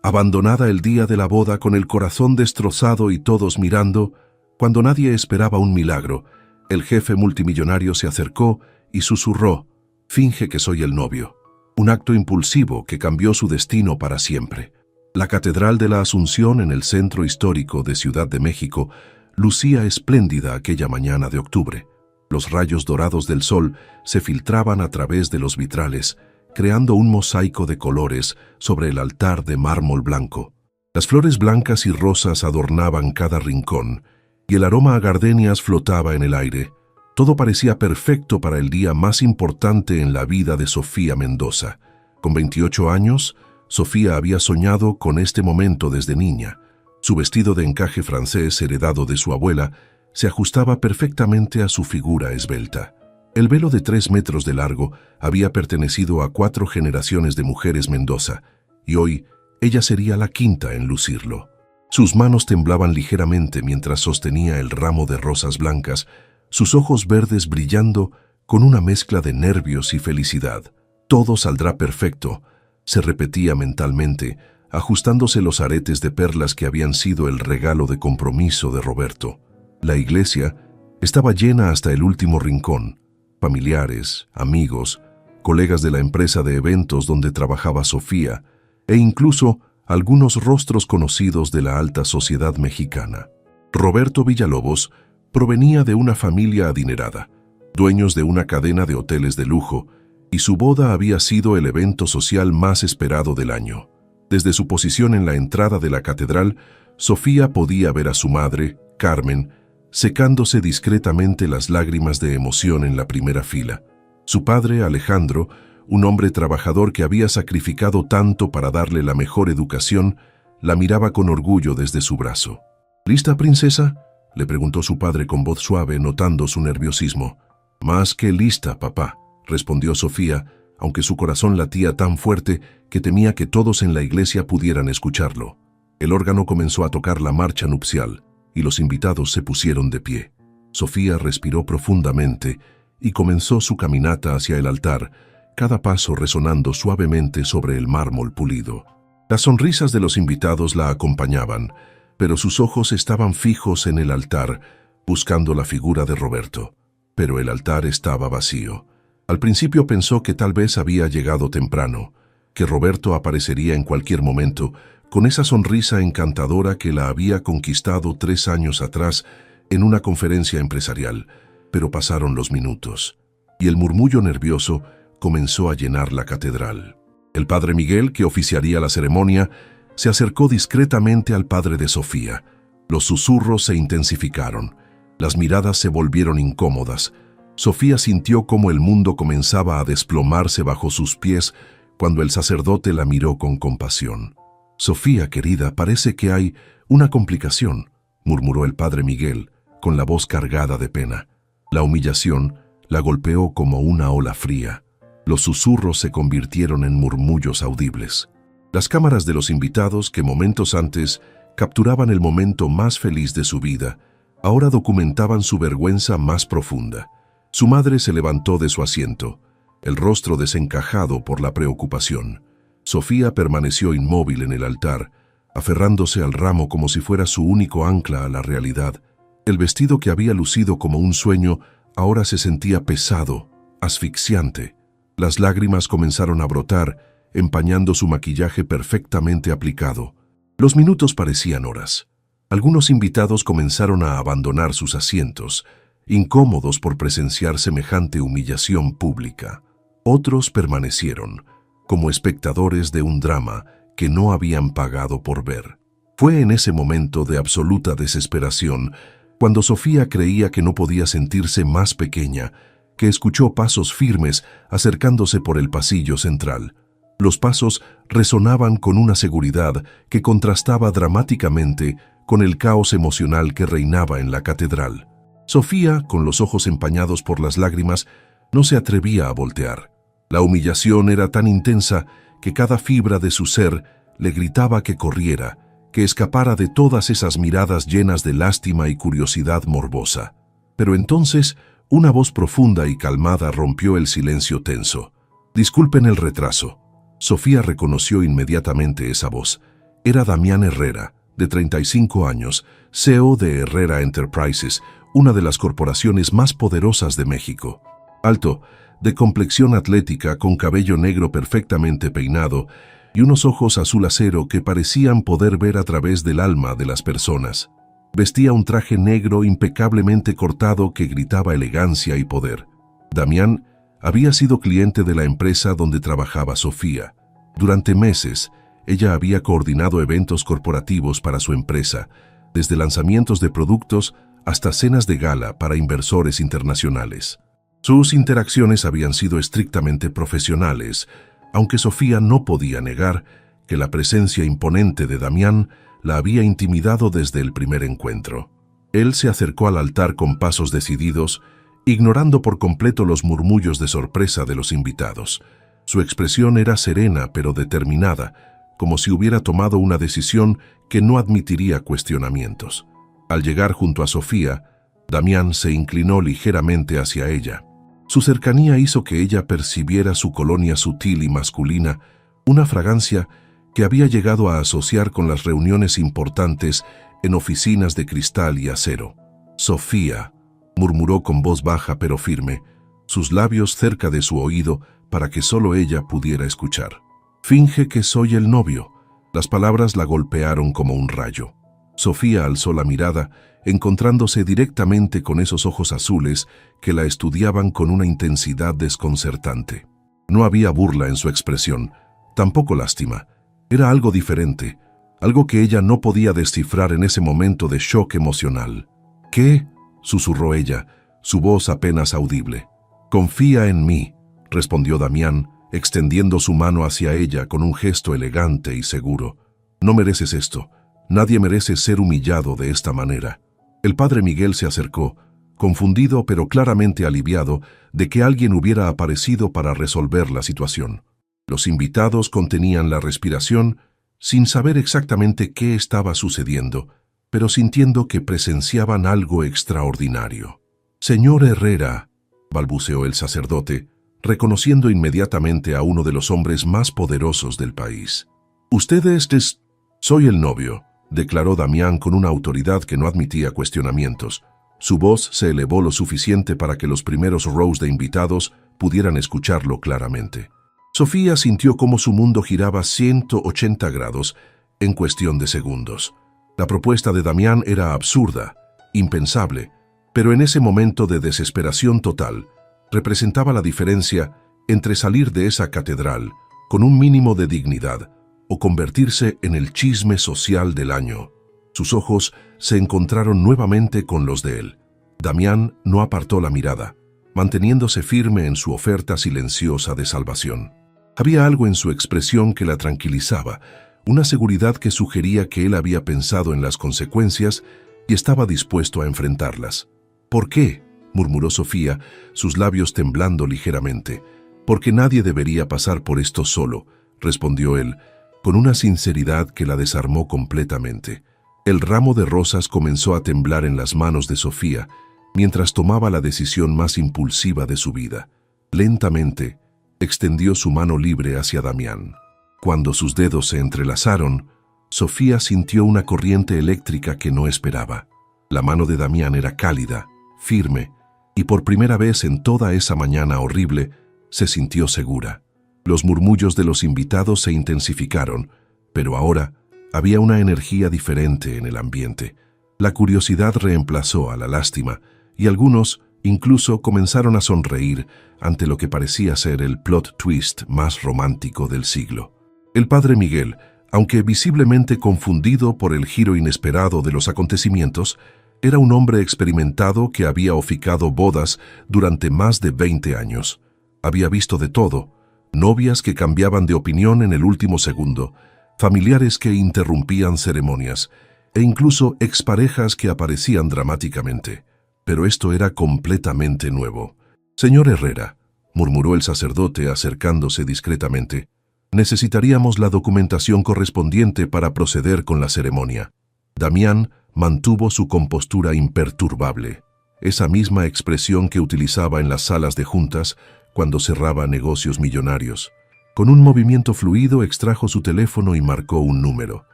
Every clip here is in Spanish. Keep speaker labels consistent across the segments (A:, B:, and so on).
A: Abandonada el día de la boda con el corazón destrozado y todos mirando, cuando nadie esperaba un milagro, el jefe multimillonario se acercó y susurró: «Finge que soy el novio». Un acto impulsivo que cambió su destino para siempre. La Catedral de la Asunción en el centro histórico de Ciudad de México lucía espléndida aquella mañana de octubre. Los rayos dorados del sol se filtraban a través de los vitrales, creando un mosaico de colores sobre el altar de mármol blanco. Las flores blancas y rosas adornaban cada rincón, y el aroma a gardenias flotaba en el aire. Todo parecía perfecto para el día más importante en la vida de Sofía Mendoza. Con 28 años, Sofía había soñado con este momento desde niña. Su vestido de encaje francés, heredado de su abuela, se ajustaba perfectamente a su figura esbelta. El velo de 3 metros de largo había pertenecido a 4 generaciones de mujeres Mendoza, y hoy ella sería la quinta en lucirlo. Sus manos temblaban ligeramente mientras sostenía el ramo de rosas blancas, sus ojos verdes brillando con una mezcla de nervios y felicidad. «Todo saldrá perfecto», se repetía mentalmente, ajustándose los aretes de perlas que habían sido el regalo de compromiso de Roberto. La iglesia estaba llena hasta el último rincón. Familiares, amigos, colegas de la empresa de eventos donde trabajaba Sofía, e incluso algunos rostros conocidos de la alta sociedad mexicana. Roberto Villalobos provenía de una familia adinerada, dueños de una cadena de hoteles de lujo, y su boda había sido el evento social más esperado del año. Desde su posición en la entrada de la catedral, Sofía podía ver a su madre, Carmen, secándose discretamente las lágrimas de emoción en la primera fila. Su padre, Alejandro, un hombre trabajador que había sacrificado tanto para darle la mejor educación, la miraba con orgullo desde su brazo. «¿Lista, princesa?», le preguntó su padre con voz suave, notando su nerviosismo. «Más que lista, papá», respondió Sofía, aunque su corazón latía tan fuerte que temía que todos en la iglesia pudieran escucharlo. El órgano comenzó a tocar la marcha nupcial, y los invitados se pusieron de pie. Sofía respiró profundamente y comenzó su caminata hacia el altar, cada paso resonando suavemente sobre el mármol pulido. Las sonrisas de los invitados la acompañaban, pero sus ojos estaban fijos en el altar, buscando la figura de Roberto. Pero el altar estaba vacío. Al principio pensó que tal vez había llegado temprano, que Roberto aparecería en cualquier momento, con esa sonrisa encantadora que la había conquistado 3 años atrás en una conferencia empresarial. Pero pasaron los minutos, y el murmullo nervioso comenzó a llenar la catedral. El padre Miguel, que oficiaría la ceremonia, se acercó discretamente al padre de Sofía. Los susurros se intensificaron, las miradas se volvieron incómodas. Sofía sintió cómo el mundo comenzaba a desplomarse bajo sus pies cuando el sacerdote la miró con compasión. «Sofía, querida, parece que hay una complicación», murmuró el padre Miguel, con la voz cargada de pena. La humillación la golpeó como una ola fría. Los susurros se convirtieron en murmullos audibles. Las cámaras de los invitados, que momentos antes capturaban el momento más feliz de su vida, ahora documentaban su vergüenza más profunda. Su madre se levantó de su asiento, el rostro desencajado por la preocupación. Sofía permaneció inmóvil en el altar, aferrándose al ramo como si fuera su único ancla a la realidad. El vestido que había lucido como un sueño ahora se sentía pesado, asfixiante. Las lágrimas comenzaron a brotar, empañando su maquillaje perfectamente aplicado. Los minutos parecían horas. Algunos invitados comenzaron a abandonar sus asientos, incómodos por presenciar semejante humillación pública. Otros permanecieron, como espectadores de un drama que no habían pagado por ver. Fue en ese momento de absoluta desesperación, cuando Sofía creía que no podía sentirse más pequeña, que escuchó pasos firmes acercándose por el pasillo central. Los pasos resonaban con una seguridad que contrastaba dramáticamente con el caos emocional que reinaba en la catedral. Sofía, con los ojos empañados por las lágrimas, no se atrevía a voltear. La humillación era tan intensa que cada fibra de su ser le gritaba que corriera, que escapara de todas esas miradas llenas de lástima y curiosidad morbosa. Pero entonces, una voz profunda y calmada rompió el silencio tenso. «Disculpen el retraso». Sofía reconoció inmediatamente esa voz. Era Damián Herrera, de 35 años, CEO de Herrera Enterprises, una de las corporaciones más poderosas de México. Alto, de complexión atlética, con cabello negro perfectamente peinado y unos ojos azul acero que parecían poder ver a través del alma de las personas. Vestía un traje negro impecablemente cortado que gritaba elegancia y poder. Damián había sido cliente de la empresa donde trabajaba Sofía. Durante meses, ella había coordinado eventos corporativos para su empresa, desde lanzamientos de productos hasta cenas de gala para inversores internacionales. Sus interacciones habían sido estrictamente profesionales, aunque Sofía no podía negar que la presencia imponente de Damián la había intimidado desde el primer encuentro. Él se acercó al altar con pasos decididos, ignorando por completo los murmullos de sorpresa de los invitados. Su expresión era serena pero determinada, como si hubiera tomado una decisión que no admitiría cuestionamientos. Al llegar junto a Sofía, Damián se inclinó ligeramente hacia ella. Su cercanía hizo que ella percibiera su colonia sutil y masculina, una fragancia que había llegado a asociar con las reuniones importantes en oficinas de cristal y acero. «Sofía», murmuró con voz baja pero firme, sus labios cerca de su oído para que solo ella pudiera escuchar. «Finge que soy el novio». Las palabras la golpearon como un rayo. Sofía alzó la mirada, encontrándose directamente con esos ojos azules que la estudiaban con una intensidad desconcertante. No había burla en su expresión, tampoco lástima. Era algo diferente, algo que ella no podía descifrar en ese momento de shock emocional. «¿Qué?», susurró ella, su voz apenas audible. «Confía en mí», respondió Damián, extendiendo su mano hacia ella con un gesto elegante y seguro. «No mereces esto. Nadie merece ser humillado de esta manera». El padre Miguel se acercó, confundido pero claramente aliviado de que alguien hubiera aparecido para resolver la situación. Los invitados contenían la respiración, sin saber exactamente qué estaba sucediendo, pero sintiendo que presenciaban algo extraordinario. «Señor Herrera», balbuceó el sacerdote, reconociendo inmediatamente a uno de los hombres más poderosos del país. «Usted es... Soy el novio», declaró Damián con una autoridad que no admitía cuestionamientos. Su voz se elevó lo suficiente para que los primeros rows de invitados pudieran escucharlo claramente. Sofía sintió cómo su mundo giraba 180 grados en cuestión de segundos. La propuesta de Damián era absurda, impensable, pero en ese momento de desesperación total, representaba la diferencia entre salir de esa catedral con un mínimo de dignidad o convertirse en el chisme social del año. Sus ojos se encontraron nuevamente con los de él. Damián no apartó la mirada, manteniéndose firme en su oferta silenciosa de salvación. Había algo en su expresión que la tranquilizaba, una seguridad que sugería que él había pensado en las consecuencias y estaba dispuesto a enfrentarlas. «¿Por qué?», murmuró Sofía, sus labios temblando ligeramente. «Porque nadie debería pasar por esto solo», respondió él, con una sinceridad que la desarmó completamente. El ramo de rosas comenzó a temblar en las manos de Sofía, mientras tomaba la decisión más impulsiva de su vida. Lentamente, extendió su mano libre hacia Damián. Cuando sus dedos se entrelazaron, Sofía sintió una corriente eléctrica que no esperaba. La mano de Damián era cálida, firme, y por primera vez en toda esa mañana horrible, se sintió segura. Los murmullos de los invitados se intensificaron, pero ahora había una energía diferente en el ambiente. La curiosidad reemplazó a la lástima, y algunos incluso comenzaron a sonreír ante lo que parecía ser el plot twist más romántico del siglo. El padre Miguel, aunque visiblemente confundido por el giro inesperado de los acontecimientos, era un hombre experimentado que había oficiado bodas durante más de 20 años. Había visto de todo: novias que cambiaban de opinión en el último segundo, familiares que interrumpían ceremonias, e incluso exparejas que aparecían dramáticamente. Pero esto era completamente nuevo. «Señor Herrera», murmuró el sacerdote acercándose discretamente, «necesitaríamos la documentación correspondiente para proceder con la ceremonia». Damián mantuvo su compostura imperturbable, esa misma expresión que utilizaba en las salas de juntas cuando cerraba negocios millonarios. Con un movimiento fluido extrajo su teléfono y marcó un número.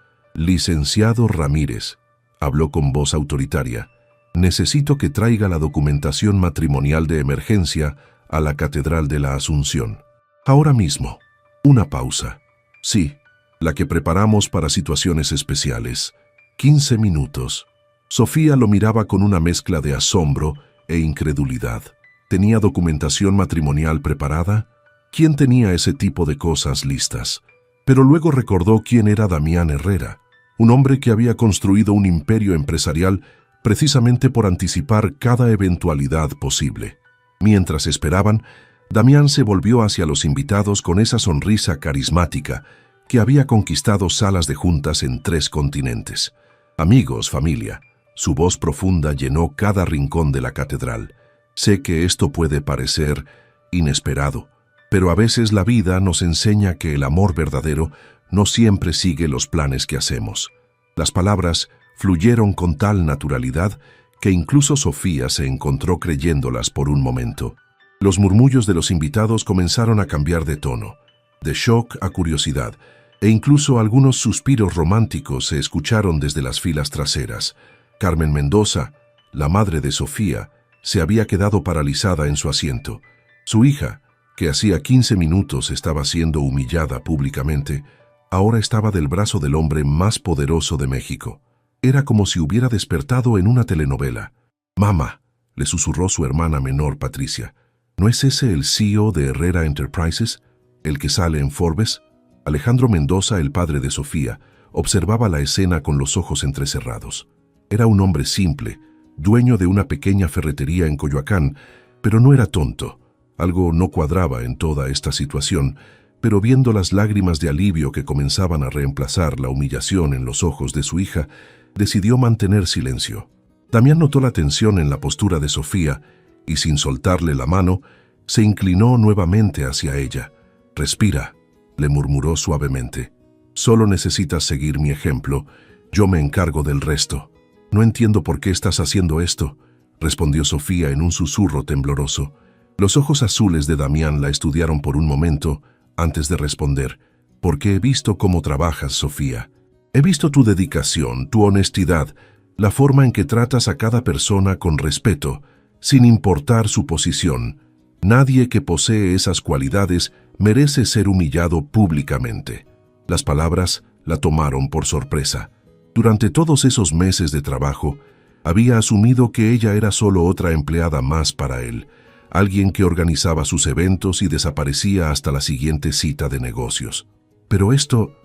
A: Licenciado Ramírez, habló con voz autoritaria, necesito que traiga la documentación matrimonial de emergencia a la Catedral de la Asunción. Ahora mismo. Una pausa. Sí, la que preparamos para situaciones especiales. 15 minutos. Sofía lo miraba con una mezcla de asombro e incredulidad. ¿Tenía documentación matrimonial preparada? ¿Quién tenía ese tipo de cosas listas? Pero luego recordó quién era Damián Herrera, un hombre que había construido un imperio empresarial precisamente por anticipar cada eventualidad posible. Mientras esperaban, Damián se volvió hacia los invitados con esa sonrisa carismática que había conquistado salas de juntas en 3 continentes. Amigos, familia, su voz profunda llenó cada rincón de la catedral. Sé que esto puede parecer inesperado, pero a veces la vida nos enseña que el amor verdadero no siempre sigue los planes que hacemos. Las palabras fluyeron con tal naturalidad que incluso Sofía se encontró creyéndolas por un momento. Los murmullos de los invitados comenzaron a cambiar de tono, de shock a curiosidad, e incluso algunos suspiros románticos se escucharon desde las filas traseras. Carmen Mendoza, la madre de Sofía, se había quedado paralizada en su asiento. Su hija, que hacía 15 minutos estaba siendo humillada públicamente, ahora estaba del brazo del hombre más poderoso de México. Era como si hubiera despertado en una telenovela. «Mamá», le susurró su hermana menor Patricia, ¿no es ese el CEO de Herrera Enterprises, el que sale en Forbes? Alejandro Mendoza, el padre de Sofía, observaba la escena con los ojos entrecerrados. Era un hombre simple, dueño de una pequeña ferretería en Coyoacán, pero no era tonto. Algo no cuadraba en toda esta situación, pero viendo las lágrimas de alivio que comenzaban a reemplazar la humillación en los ojos de su hija, decidió mantener silencio. Damián notó la tensión en la postura de Sofía y, sin soltarle la mano, se inclinó nuevamente hacia ella. «Respira», le murmuró suavemente. «Solo necesitas seguir mi ejemplo. Yo me encargo del resto». «No entiendo por qué estás haciendo esto», respondió Sofía en un susurro tembloroso. Los ojos azules de Damián la estudiaron por un momento antes de responder. «Porque he visto cómo trabajas, Sofía. He visto tu dedicación, tu honestidad, la forma en que tratas a cada persona con respeto, sin importar su posición. Nadie que posee esas cualidades merece ser humillado públicamente». Las palabras la tomaron por sorpresa. Durante todos esos meses de trabajo, había asumido que ella era solo otra empleada más para él, alguien que organizaba sus eventos y desaparecía hasta la siguiente cita de negocios. «Pero esto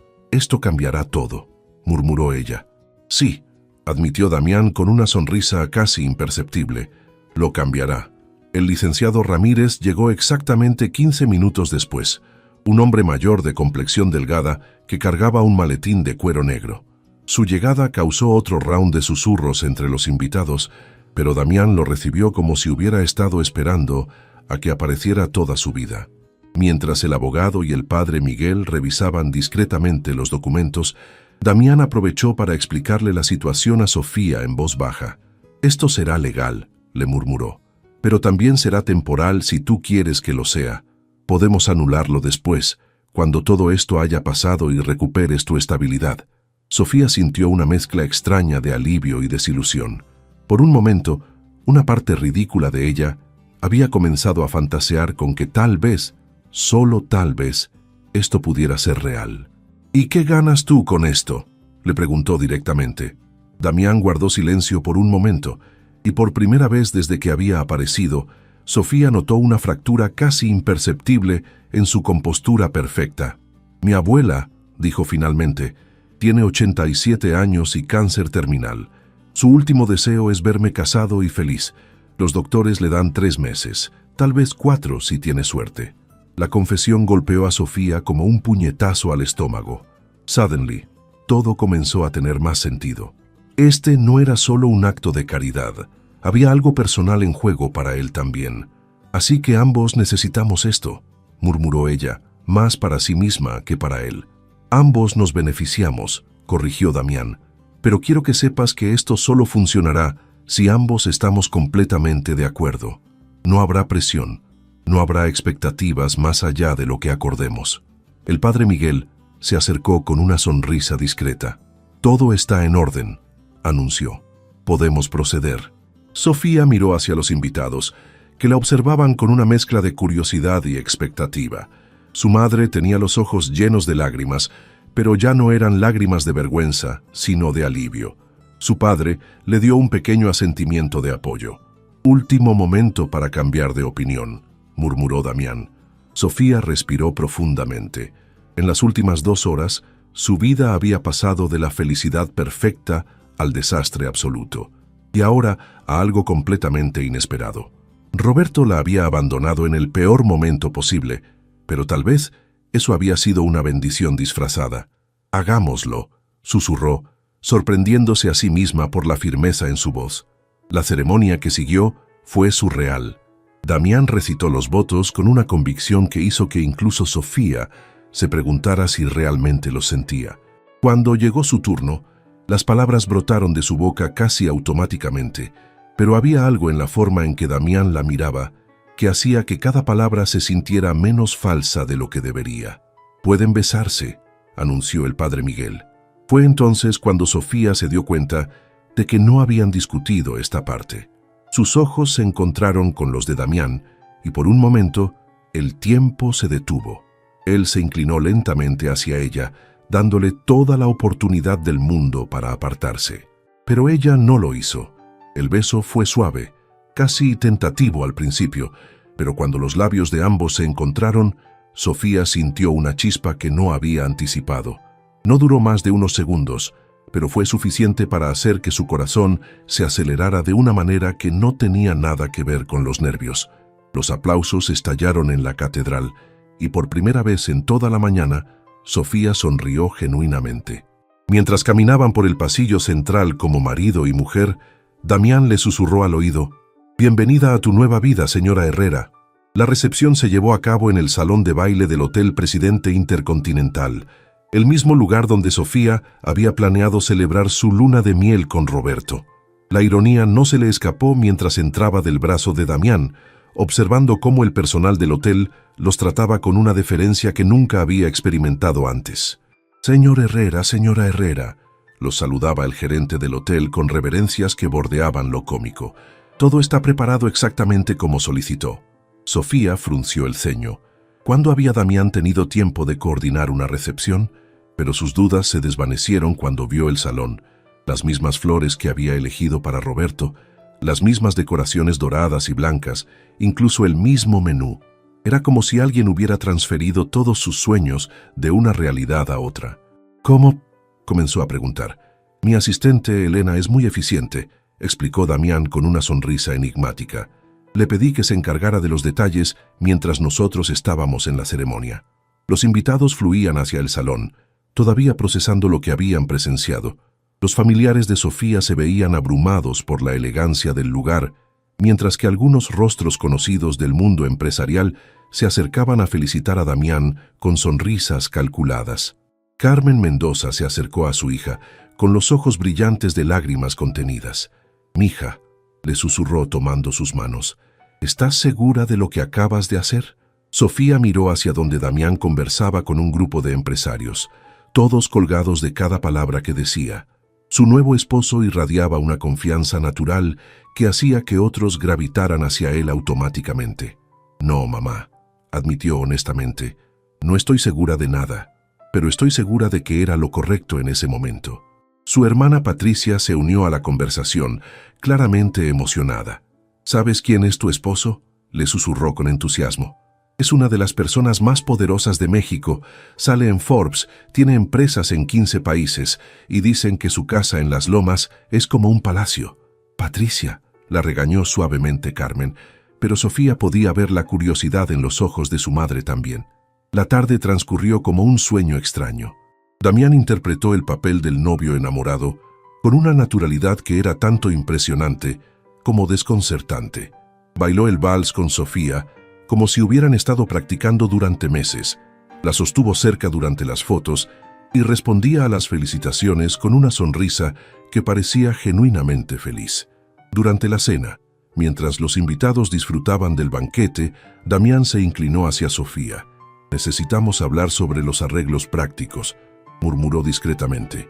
A: cambiará todo», murmuró ella. «Sí», admitió Damián con una sonrisa casi imperceptible. «Lo cambiará». El licenciado Ramírez llegó exactamente 15 minutos después, un hombre mayor de complexión delgada que cargaba un maletín de cuero negro. Su llegada causó otro round de susurros entre los invitados, pero Damián lo recibió como si hubiera estado esperando a que apareciera toda su vida. Mientras el abogado y el padre Miguel revisaban discretamente los documentos, Damián aprovechó para explicarle la situación a Sofía en voz baja. «Esto será legal», le murmuró, «pero también será temporal si tú quieres que lo sea. Podemos anularlo después, cuando todo esto haya pasado y recuperes tu estabilidad». Sofía sintió una mezcla extraña de alivio y desilusión. Por un momento, una parte ridícula de ella había comenzado a fantasear con que tal vez, solo tal vez, esto pudiera ser real. «¿Y qué ganas tú con esto?», le preguntó directamente. Damián guardó silencio por un momento, y por primera vez desde que había aparecido, Sofía notó una fractura casi imperceptible en su compostura perfecta. «Mi abuela», dijo finalmente, «tiene 87 años y cáncer terminal. Su último deseo es verme casado y feliz. Los doctores le dan 3 meses, tal vez 4 si tiene suerte». La confesión golpeó a Sofía como un puñetazo al estómago. Suddenly, todo comenzó a tener más sentido. Este no era solo un acto de caridad. Había algo personal en juego para él también. «Así que ambos necesitamos esto», murmuró ella, más para sí misma que para él. «Ambos nos beneficiamos», corrigió Damián, «pero quiero que sepas que esto solo funcionará si ambos estamos completamente de acuerdo. No habrá presión, no habrá expectativas más allá de lo que acordemos». El padre Miguel se acercó con una sonrisa discreta. Todo está en orden, anunció. Podemos proceder. Sofía miró hacia los invitados, que la observaban con una mezcla de curiosidad y expectativa. Su madre tenía los ojos llenos de lágrimas, pero ya no eran lágrimas de vergüenza, sino de alivio. Su padre le dio un pequeño asentimiento de apoyo. «Último momento para cambiar de opinión», murmuró Damián. Sofía respiró profundamente. En las últimas 2 horas, su vida había pasado de la felicidad perfecta al desastre absoluto, y ahora a algo completamente inesperado. Roberto la había abandonado en el peor momento posible, pero tal vez eso había sido una bendición disfrazada. «Hagámoslo», susurró, sorprendiéndose a sí misma por la firmeza en su voz. La ceremonia que siguió fue surreal. Damián recitó los votos con una convicción que hizo que incluso Sofía se preguntara si realmente los sentía. Cuando llegó su turno, las palabras brotaron de su boca casi automáticamente, pero había algo en la forma en que Damián la miraba que hacía que cada palabra se sintiera menos falsa de lo que debería. «Pueden besarse», anunció el padre Miguel. Fue entonces cuando Sofía se dio cuenta de que no habían discutido esta parte. Sus ojos se encontraron con los de Damián y por un momento el tiempo se detuvo. Él se inclinó lentamente hacia ella, dándole toda la oportunidad del mundo para apartarse. Pero ella no lo hizo. El beso fue suave, casi tentativo al principio, pero cuando los labios de ambos se encontraron, Sofía sintió una chispa que no había anticipado. No duró más de unos segundos, pero fue suficiente para hacer que su corazón se acelerara de una manera que no tenía nada que ver con los nervios. Los aplausos estallaron en la catedral, y por primera vez en toda la mañana, Sofía sonrió genuinamente. Mientras caminaban por el pasillo central como marido y mujer, Damián le susurró al oído: «Bienvenida a tu nueva vida, señora Herrera». La recepción se llevó a cabo en el salón de baile del Hotel Presidente Intercontinental, el mismo lugar donde Sofía había planeado celebrar su luna de miel con Roberto. La ironía no se le escapó mientras entraba del brazo de Damián, observando cómo el personal del hotel los trataba con una deferencia que nunca había experimentado antes. «Señor Herrera, señora Herrera», los saludaba el gerente del hotel con reverencias que bordeaban lo cómico. «Todo está preparado exactamente como solicitó». Sofía frunció el ceño. ¿Cuándo había Damián tenido tiempo de coordinar una recepción? Pero sus dudas se desvanecieron cuando vio el salón, las mismas flores que había elegido para Roberto, las mismas decoraciones doradas y blancas, incluso el mismo menú. Era como si alguien hubiera transferido todos sus sueños de una realidad a otra. «¿Cómo?», comenzó a preguntar. «Mi asistente, Elena, es muy eficiente», explicó Damián con una sonrisa enigmática. «Le pedí que se encargara de los detalles mientras nosotros estábamos en la ceremonia». Los invitados fluían hacia el salón, todavía procesando lo que habían presenciado. Los familiares de Sofía se veían abrumados por la elegancia del lugar, mientras que algunos rostros conocidos del mundo empresarial se acercaban a felicitar a Damián con sonrisas calculadas. Carmen Mendoza se acercó a su hija, con los ojos brillantes de lágrimas contenidas. «Mija», le susurró tomando sus manos, «¿estás segura de lo que acabas de hacer?». Sofía miró hacia donde Damián conversaba con un grupo de empresarios, todos colgados de cada palabra que decía. Su nuevo esposo irradiaba una confianza natural que hacía que otros gravitaran hacia él automáticamente. «No, mamá», admitió honestamente, «no estoy segura de nada, pero estoy segura de que era lo correcto en ese momento». Su hermana Patricia se unió a la conversación, claramente emocionada. «¿Sabes quién es tu esposo?», le susurró con entusiasmo. «Es una de las personas más poderosas de México, sale en Forbes, tiene empresas en 15 países y dicen que su casa en Las Lomas es como un palacio». «Patricia», la regañó suavemente Carmen, pero Sofía podía ver la curiosidad en los ojos de su madre también. La tarde transcurrió como un sueño extraño. Damián interpretó el papel del novio enamorado con una naturalidad que era tanto impresionante como desconcertante. Bailó el vals con Sofía como si hubieran estado practicando durante meses. La sostuvo cerca durante las fotos y respondía a las felicitaciones con una sonrisa que parecía genuinamente feliz. Durante la cena, mientras los invitados disfrutaban del banquete, Damián se inclinó hacia Sofía. «Necesitamos hablar sobre los arreglos prácticos», murmuró discretamente.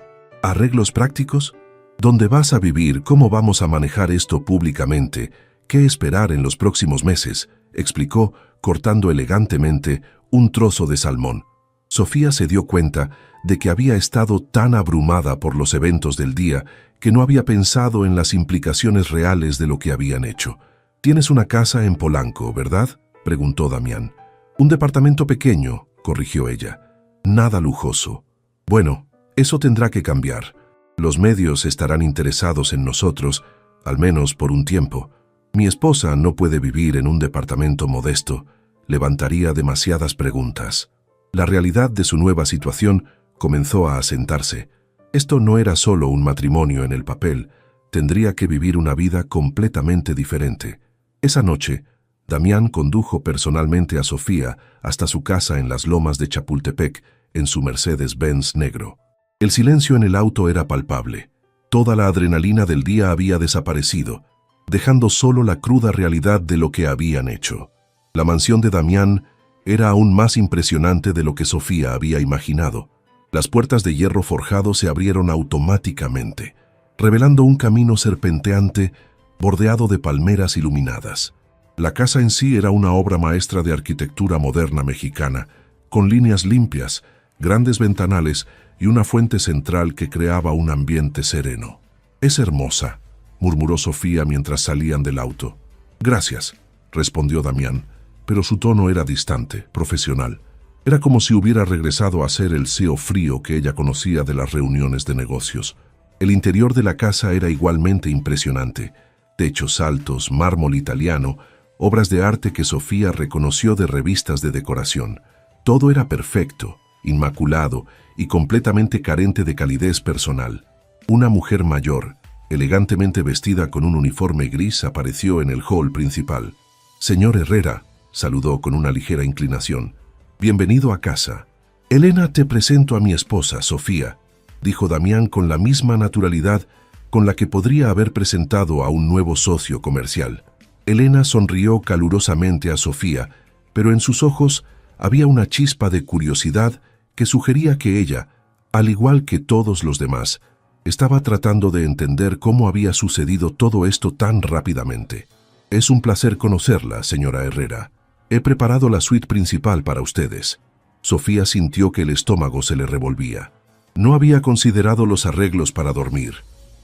A: ¿Arreglos prácticos? ¿Dónde vas a vivir? ¿Cómo vamos a manejar esto públicamente? ¿Qué esperar en los próximos meses?, explicó, cortando elegantemente un trozo de salmón. Sofía se dio cuenta de que había estado tan abrumada por los eventos del día que no había pensado en las implicaciones reales de lo que habían hecho. «Tienes una casa en Polanco, ¿verdad?», preguntó Damián. «Un departamento pequeño», corrigió ella. «Nada lujoso». «Bueno, eso tendrá que cambiar. Los medios estarán interesados en nosotros, al menos por un tiempo. Mi esposa no puede vivir en un departamento modesto. Levantaría demasiadas preguntas». La realidad de su nueva situación comenzó a asentarse. Esto no era solo un matrimonio en el papel, tendría que vivir una vida completamente diferente. Esa noche, Damián condujo personalmente a Sofía hasta su casa en las lomas de Chapultepec, en su Mercedes-Benz negro. El silencio en el auto era palpable. Toda la adrenalina del día había desaparecido, dejando solo la cruda realidad de lo que habían hecho. La mansión de Damián era aún más impresionante de lo que Sofía había imaginado. Las puertas de hierro forjado se abrieron automáticamente, revelando un camino serpenteante bordeado de palmeras iluminadas. La casa en sí era una obra maestra de arquitectura moderna mexicana, con líneas limpias, grandes ventanales y una fuente central que creaba un ambiente sereno. «Es hermosa», murmuró Sofía mientras salían del auto. «Gracias», respondió Damián, pero su tono era distante, profesional. Era como si hubiera regresado a ser el CEO frío que ella conocía de las reuniones de negocios. El interior de la casa era igualmente impresionante. Techos altos, mármol italiano, obras de arte que Sofía reconoció de revistas de decoración. Todo era perfecto, inmaculado y completamente carente de calidez personal. Una mujer mayor, elegantemente vestida con un uniforme gris, apareció en el hall principal. «Señor Herrera», saludó con una ligera inclinación. «Bienvenido a casa». «Elena, te presento a mi esposa, Sofía», dijo Damián con la misma naturalidad con la que podría haber presentado a un nuevo socio comercial. Elena sonrió calurosamente a Sofía, pero en sus ojos había una chispa de curiosidad que sugería que ella, al igual que todos los demás, estaba tratando de entender cómo había sucedido todo esto tan rápidamente. «Es un placer conocerla, señora Herrera. He preparado la suite principal para ustedes». Sofía sintió que el estómago se le revolvía. No había considerado los arreglos para dormir.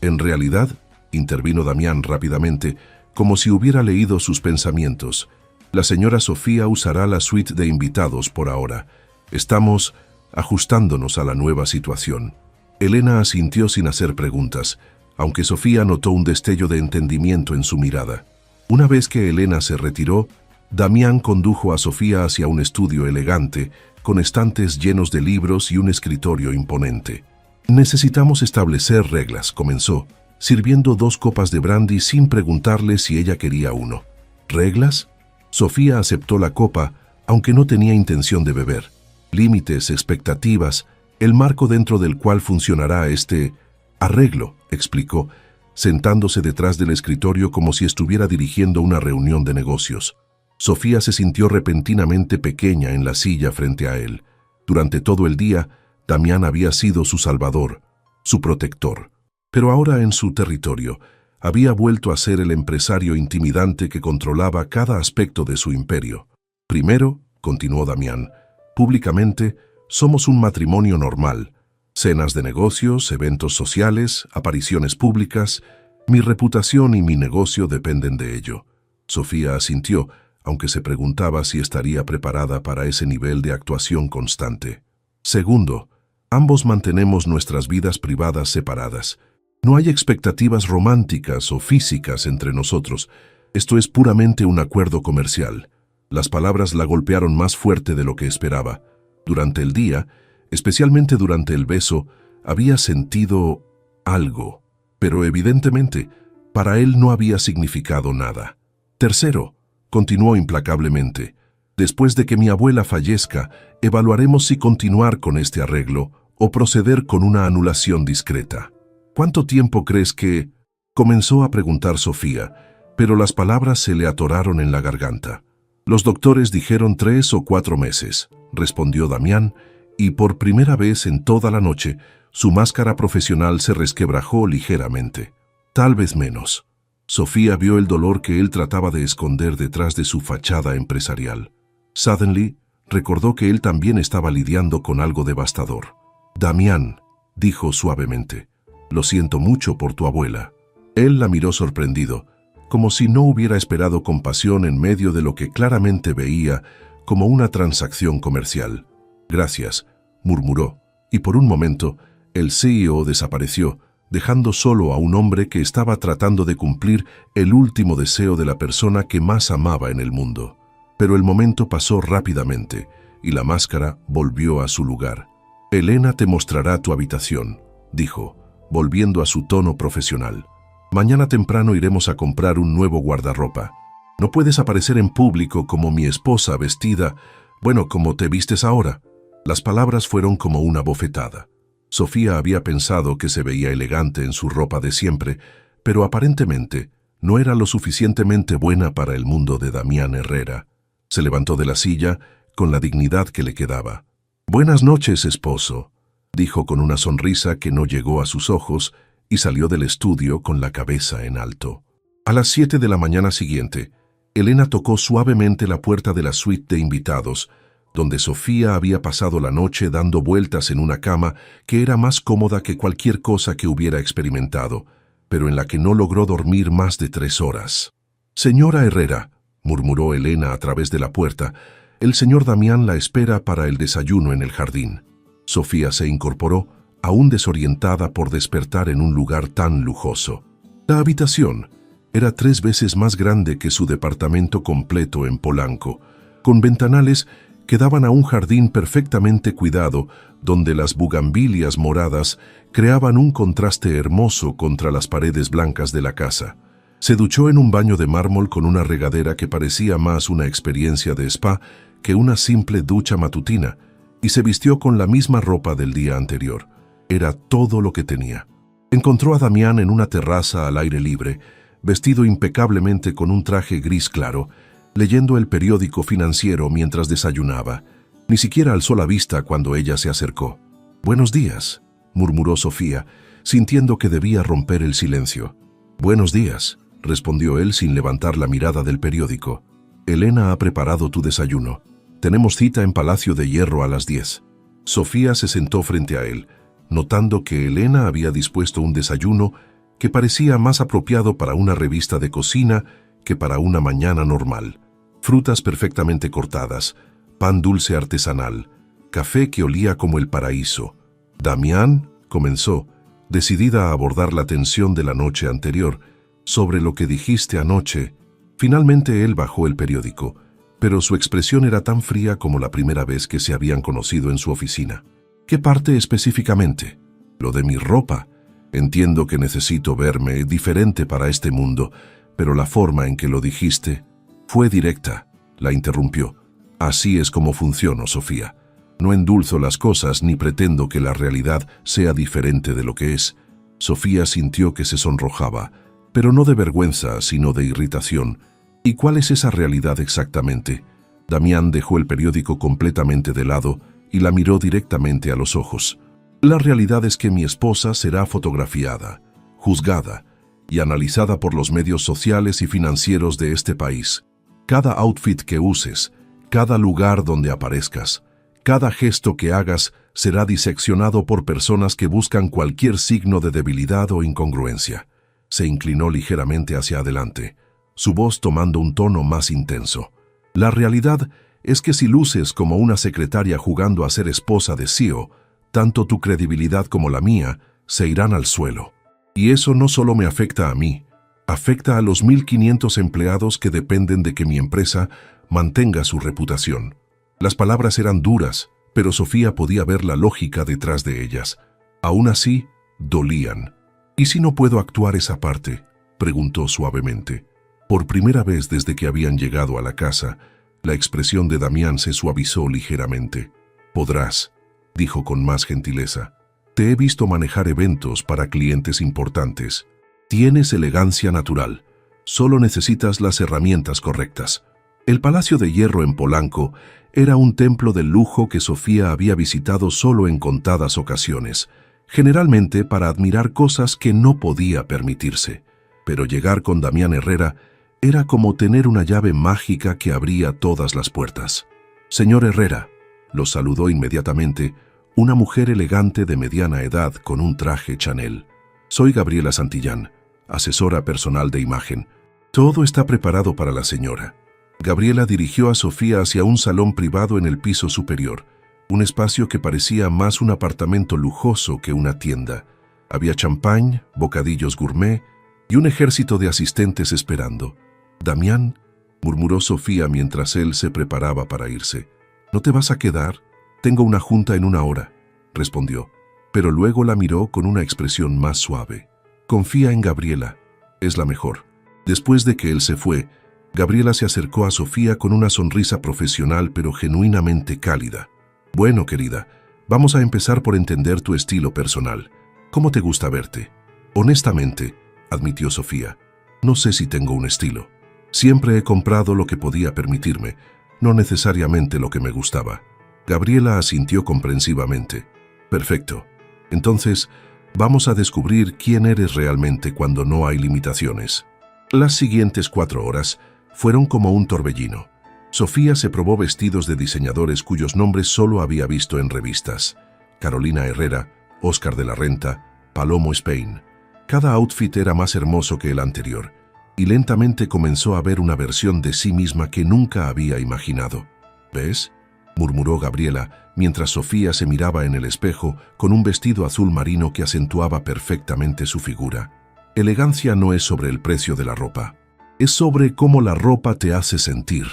A: En realidad, intervino Damián rápidamente, como si hubiera leído sus pensamientos, la señora Sofía usará la suite de invitados por ahora. Estamos ajustándonos a la nueva situación. Elena asintió sin hacer preguntas, aunque Sofía notó un destello de entendimiento en su mirada. Una vez que Elena se retiró, Damián condujo a Sofía hacia un estudio elegante, con estantes llenos de libros y un escritorio imponente. «Necesitamos establecer reglas», comenzó, sirviendo 2 copas de brandy sin preguntarle si ella quería uno. «¿Reglas?». Sofía aceptó la copa, aunque no tenía intención de beber. «Límites, expectativas, el marco dentro del cual funcionará este arreglo», explicó, sentándose detrás del escritorio como si estuviera dirigiendo una reunión de negocios. Sofía se sintió repentinamente pequeña en la silla frente a él. Durante todo el día, Damián había sido su salvador, su protector. Pero ahora en su territorio, había vuelto a ser el empresario intimidante que controlaba cada aspecto de su imperio. «Primero», continuó Damián, «públicamente, somos un matrimonio normal. Cenas de negocios, eventos sociales, apariciones públicas. Mi reputación y mi negocio dependen de ello». Sofía asintió, aunque se preguntaba si estaría preparada para ese nivel de actuación constante. «Segundo, ambos mantenemos nuestras vidas privadas separadas. No hay expectativas románticas o físicas entre nosotros. Esto es puramente un acuerdo comercial». Las palabras la golpearon más fuerte de lo que esperaba. Durante el día, especialmente durante el beso, había sentido algo, pero evidentemente, para él no había significado nada. «Tercero», continuó implacablemente, «después de que mi abuela fallezca, evaluaremos si continuar con este arreglo o proceder con una anulación discreta». «¿Cuánto tiempo crees que...?» comenzó a preguntar Sofía, pero las palabras se le atoraron en la garganta. «Los doctores dijeron 3 o 4 meses», respondió Damián, y por primera vez en toda la noche, Su máscara profesional se resquebrajó ligeramente. Tal vez menos. Sofía vio el dolor que él trataba de esconder detrás de su fachada empresarial. Suddenly, recordó que él también estaba lidiando con algo devastador. «Damián», dijo suavemente, «lo siento mucho por tu abuela». Él la miró sorprendido, como si no hubiera esperado compasión en medio de lo que claramente veía como una transacción comercial. «Gracias», murmuró, y por un momento, el CEO desapareció, dejando solo a un hombre que estaba tratando de cumplir el último deseo de la persona que más amaba en el mundo. Pero el momento pasó rápidamente, y la máscara volvió a su lugar. «Elena te mostrará tu habitación», dijo, volviendo a su tono profesional. «Mañana temprano iremos a comprar un nuevo guardarropa. No puedes aparecer en público como mi esposa vestida, bueno, como te vistes ahora». Las palabras fueron como una bofetada. Sofía había pensado que se veía elegante en su ropa de siempre, pero aparentemente no era lo suficientemente buena para el mundo de Damián Herrera. Se levantó de la silla con la dignidad que le quedaba. «Buenas noches, esposo», dijo con una sonrisa que no llegó a sus ojos y salió del estudio con la cabeza en alto. A las 7 de la mañana siguiente, Elena tocó suavemente la puerta de la suite de invitados, donde Sofía había pasado la noche dando vueltas en una cama que era más cómoda que cualquier cosa que hubiera experimentado, pero en la que no logró dormir más de 3 horas. «Señora Herrera», murmuró Elena a través de la puerta, «el señor Damián la espera para el desayuno en el jardín». Sofía se incorporó, aún desorientada por despertar en un lugar tan lujoso. La habitación era 3 veces más grande que su departamento completo en Polanco, con ventanales que daban a un jardín perfectamente cuidado, donde las bugambilias moradas creaban un contraste hermoso contra las paredes blancas de la casa. Se duchó en un baño de mármol con una regadera que parecía más una experiencia de spa que una simple ducha matutina, y se vistió con la misma ropa del día anterior. Era todo lo que tenía. Encontró a Damián en una terraza al aire libre, vestido impecablemente con un traje gris claro, leyendo el periódico financiero mientras desayunaba. Ni siquiera alzó la vista cuando ella se acercó. «Buenos días», murmuró Sofía, sintiendo que debía romper el silencio. «Buenos días», respondió él sin levantar la mirada del periódico. «Elena ha preparado tu desayuno. Tenemos cita en Palacio de Hierro a las 10». Sofía se sentó frente a él, notando que Elena había dispuesto un desayuno que parecía más apropiado para una revista de cocina que para una mañana normal. Frutas perfectamente cortadas, pan dulce artesanal, café que olía como el paraíso. «Damián», comenzó, decidida a abordar la tensión de la noche anterior, «sobre lo que dijiste anoche». Finalmente él bajó el periódico, pero su expresión era tan fría como la primera vez que se habían conocido en su oficina. «¿Qué parte específicamente?» «Lo de mi ropa. Entiendo que necesito verme diferente para este mundo, pero la forma en que lo dijiste fue directa», la interrumpió. «Así es como funciono, Sofía. No endulzo las cosas ni pretendo que la realidad sea diferente de lo que es». Sofía sintió que se sonrojaba, pero no de vergüenza, sino de irritación. «¿Y cuál es esa realidad exactamente?» Damián dejó el periódico completamente de lado y la miró directamente a los ojos. «La realidad es que mi esposa será fotografiada, juzgada y analizada por los medios sociales y financieros de este país. Cada outfit que uses, cada lugar donde aparezcas, cada gesto que hagas será diseccionado por personas que buscan cualquier signo de debilidad o incongruencia». Se inclinó ligeramente hacia adelante, su voz tomando un tono más intenso. «La realidad es que si luces como una secretaria jugando a ser esposa de CEO, tanto tu credibilidad como la mía se irán al suelo. Y eso no solo me afecta a mí, afecta a los 1.500 empleados que dependen de que mi empresa mantenga su reputación». Las palabras eran duras, pero Sofía podía ver la lógica detrás de ellas. Aún así, dolían. «¿Y si no puedo actuar esa parte?», preguntó suavemente. Por primera vez desde que habían llegado a la casa, la expresión de Damián se suavizó ligeramente. «Podrás», dijo con más gentileza. «Te he visto manejar eventos para clientes importantes. Tienes elegancia natural. Solo necesitas las herramientas correctas». El Palacio de Hierro en Polanco era un templo de lujo que Sofía había visitado solo en contadas ocasiones, generalmente para admirar cosas que no podía permitirse. Pero llegar con Damián Herrera era como tener una llave mágica que abría todas las puertas. «Señor Herrera», lo saludó inmediatamente una mujer elegante de mediana edad con un traje Chanel. «Soy Gabriela Santillán, asesora personal de imagen. Todo está preparado para la señora». Gabriela dirigió a Sofía hacia un salón privado en el piso superior, un espacio que parecía más un apartamento lujoso que una tienda. Había champán, bocadillos gourmet y un ejército de asistentes esperando. «Damián», murmuró Sofía mientras él se preparaba para irse. «¿No te vas a quedar? Tengo una junta en 1 hora», respondió, pero luego la miró con una expresión más suave. «Confía en Gabriela, es la mejor». Después de que él se fue, Gabriela se acercó a Sofía con una sonrisa profesional pero genuinamente cálida. «Bueno, querida, vamos a empezar por entender tu estilo personal. ¿Cómo te gusta verte?» «Honestamente», admitió Sofía, «no sé si tengo un estilo. Siempre he comprado lo que podía permitirme, no necesariamente lo que me gustaba». Gabriela asintió comprensivamente. «Perfecto. Entonces, vamos a descubrir quién eres realmente cuando no hay limitaciones». Las siguientes 4 horas fueron como un torbellino. Sofía se probó vestidos de diseñadores cuyos nombres solo había visto en revistas: Carolina Herrera, Oscar de la Renta, Palomo Spain. Cada outfit era más hermoso que el anterior, y lentamente comenzó a ver una versión de sí misma que nunca había imaginado. «¿Ves?», murmuró Gabriela, mientras Sofía se miraba en el espejo con un vestido azul marino que acentuaba perfectamente su figura. Elegancia no es sobre el precio de la ropa, es sobre cómo la ropa te hace sentir.